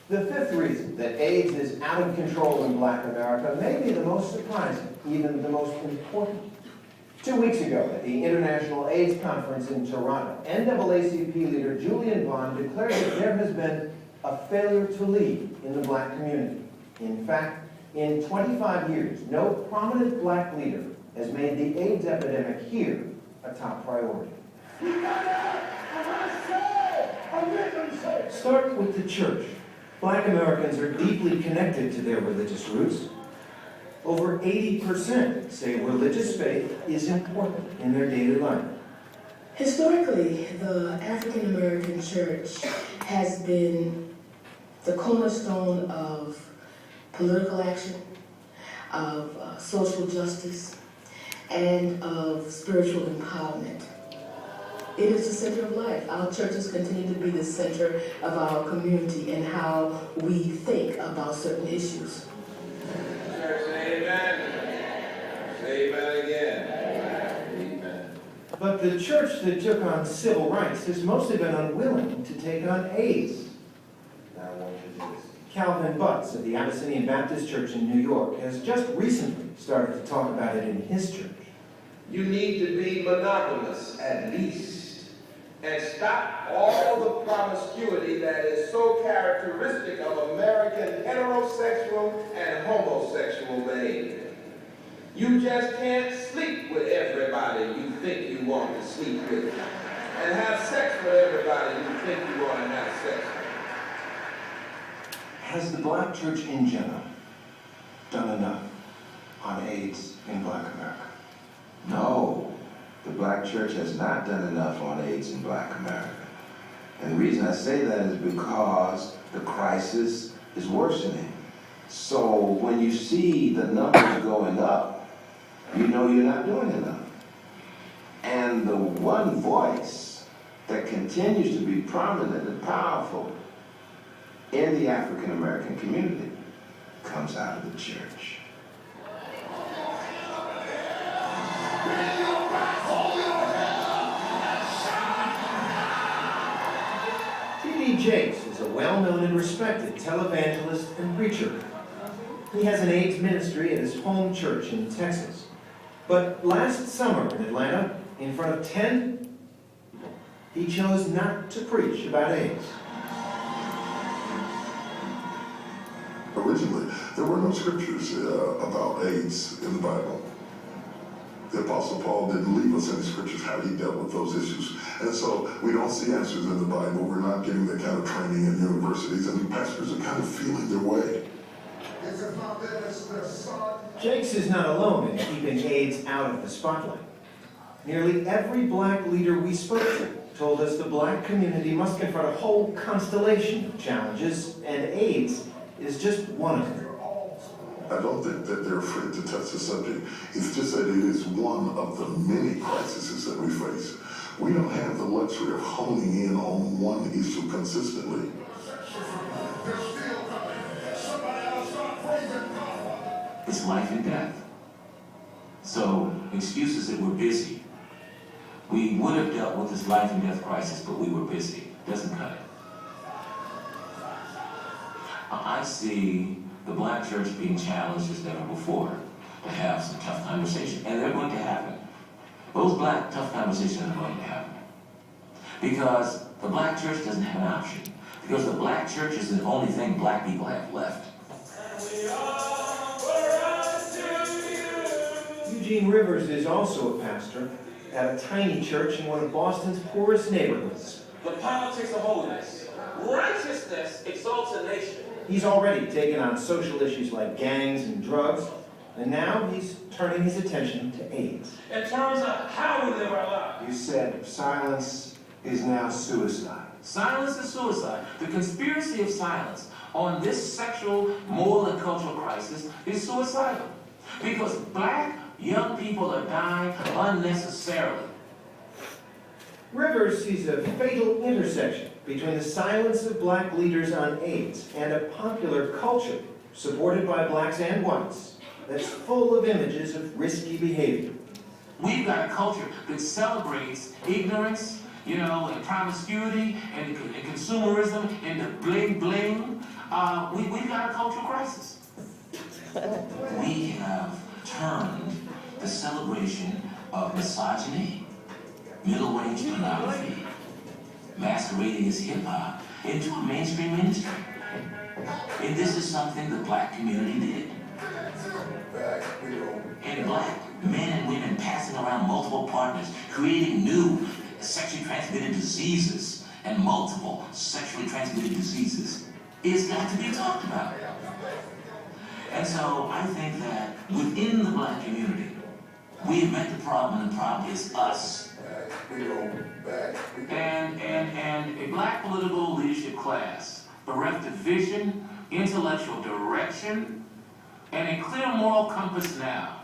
The fifth reason that AIDS is out of control in Black America may be the most surprising, even the most important. 2 weeks ago, at the International AIDS Conference in Toronto, NAACP leader Julian Vaughn declared that there has been a failure to lead in the Black community. In fact, in 25 years, no prominent Black leader has made the AIDS epidemic here a top priority. Start with the church. Black Americans are deeply connected to their religious roots. Over 80% say religious faith is important in their daily life. Historically, the African American church has been the cornerstone of political action, of social justice, and of spiritual empowerment. It is the center of life. Our churches continue to be the center of our community and how we think about certain issues. Church, amen. Amen again. Amen. But the church that took on civil rights has mostly been unwilling to take on AIDS. Now I want you to do this. Calvin Butts of the Abyssinian Baptist Church in New York has just recently started to talk about it in his church. You need to be monogamous at least, and stop all the promiscuity that is so characteristic of American heterosexual and homosexual men. You just can't sleep with everybody you think you want to sleep with, and have sex with everybody you think you want to have sex with. Has the Black church in general done enough on AIDS in Black America? No, the Black church has not done enough on AIDS in Black America. And the reason I say that is because the crisis is worsening. So when you see the numbers going up, you know you're not doing enough. And the one voice that continues to be prominent and powerful in the African American community comes out of the church. T.D. Jakes is a well-known and respected televangelist and preacher. He has an AIDS ministry at his home church in Texas. But last summer in Atlanta, in front of 10 people, he chose not to preach about AIDS. Originally, there were no scriptures about AIDS in the Bible. The Apostle Paul didn't leave us any scriptures how he dealt with those issues. And so we don't see answers in the Bible. We're not getting that kind of training in universities, and the pastors are kind of feeling their way. Jakes is not alone in keeping AIDS out of the spotlight. Nearly every Black leader we spoke to told us the Black community must confront a whole constellation of challenges, and AIDS is just one of them. I don't think that they're afraid to touch the subject. It's just that it is one of the many crises that we face. We don't have the luxury of honing in on one issue consistently. It's life and death. So, excuses that we're busy. We would have dealt with this life and death crisis, but we were busy. Doesn't cut it. I see the Black church being challenged as never before to have some tough conversations, and they're going to happen. Those Black tough conversations are going to happen because the Black church doesn't have an option, because the Black church is the only thing Black people have left. Eugene Rivers is also a pastor at a tiny church in one of Boston's poorest neighborhoods. The politics of holiness. Righteousness exalts a nation. He's already taken on social issues like gangs and drugs, and now he's turning his attention to AIDS. In terms of how we live our lives. You said silence is now suicide. Silence is suicide. The conspiracy of silence on this sexual, moral, and cultural crisis is suicidal. Because Black young people are dying unnecessarily. Rivers sees a fatal intersection between the silence of Black leaders on AIDS and a popular culture supported by Blacks and whites that's full of images of risky behavior. We've got a culture that celebrates ignorance, and promiscuity, and consumerism, and the bling-bling. we've got a cultural crisis. We have turned the celebration of misogyny, middle-range pornography, masquerading as hip-hop, into a mainstream industry. And this is something the black community did. And black men and women passing around multiple partners, creating new sexually transmitted diseases and multiple sexually transmitted diseases is got to be talked about. And so I think that within the black community, we have met the problem, and the problem is us. And a black political leadership class bereft of vision, intellectual direction, and a clear moral compass now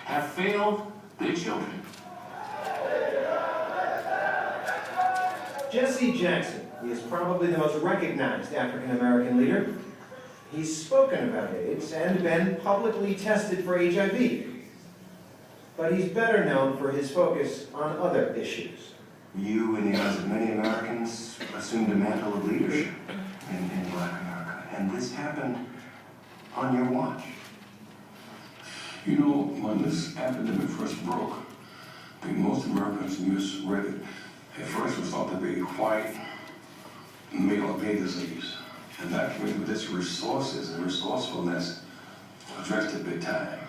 have failed their children. Jesse Jackson is probably the most recognized African-American leader. He's spoken about AIDS and been publicly tested for HIV. But he's better known for his focus on other issues. You, in the eyes of many Americans, assumed a mantle of leadership in Black America. And this happened on your watch. You know, when this epidemic first broke, I think most Americans misread it. At first it was thought to be white male gay disease. And that community with its resources and resourcefulness addressed it big time.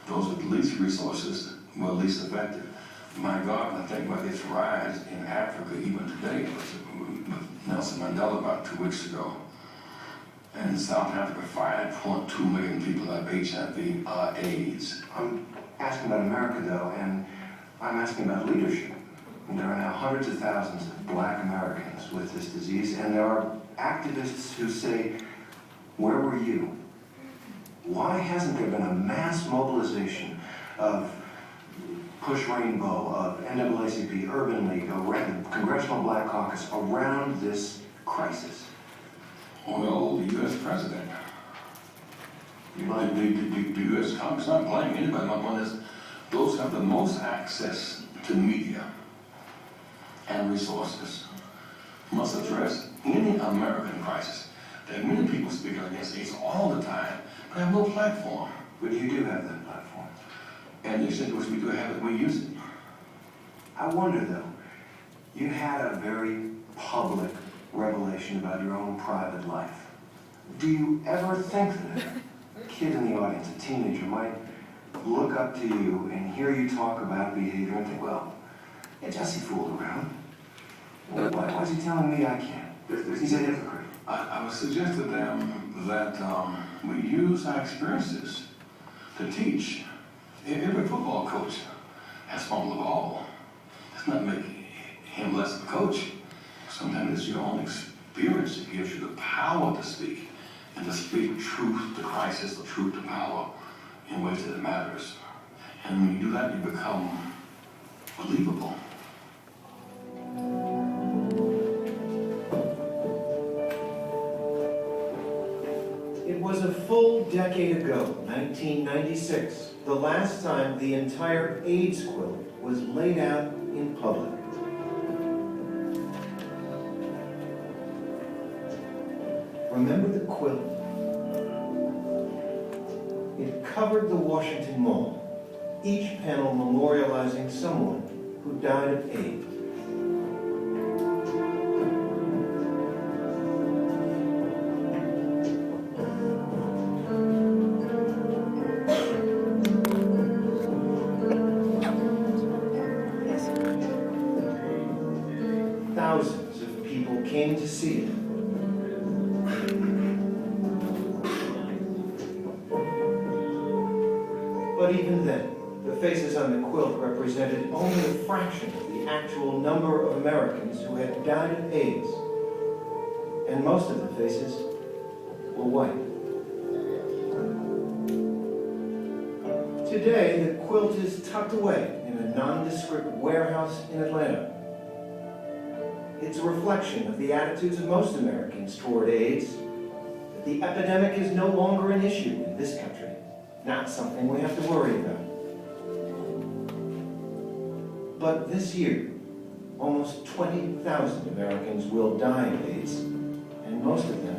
Those with least resources were least effective. My God, when I think about its rise in Africa even today, with Nelson Mandela about 2 weeks ago. And in South Africa, 5.2 million people have HIV, AIDS. I'm asking about America, though, and I'm asking about leadership. And there are now hundreds of thousands of Black Americans with this disease, and there are activists who say, where were you? Why hasn't there been a mass mobilization of Push Rainbow, of NAACP, Urban League, the Congressional Black Caucus around this crisis? Well, the U.S. president, the U.S. Congress, not blaming anybody, my point is, those have the most access to media and resources must address any American crisis. There are many people speaking against AIDS all the time, but have no platform. But you do have that platform. And the extent to which we do have it, we use it. I wonder, though, you had a very public revelation about your own private life. Do you ever think that a kid in the audience, a teenager, might look up to you and hear you talk about behavior and think, well, yeah, Jesse fooled around. Why is he telling me I can't? He's a hypocrite. I would suggest to them that we use our experiences to teach. Every football coach has fumbled the ball. Does not make him less of a coach. Sometimes it's your own experience that gives you the power to speak and to speak truth to crisis, the truth to power in ways that it matters. And when you do that, you become believable. It was a full decade ago, 1996, the last time the entire AIDS quilt was laid out in public. Remember the quilt? It covered the Washington Mall, each panel memorializing someone who died of AIDS. Thousands of people came to see it. But even then, the faces on the quilt represented only a fraction of the actual number of Americans who had died of AIDS. And most of the faces were white. Today, the quilt is tucked away in a nondescript warehouse in Atlanta. It's a reflection of the attitudes of most Americans toward AIDS. The epidemic is no longer an issue in this country, not something we have to worry about. But this year, almost 20,000 Americans will die of AIDS, and most of them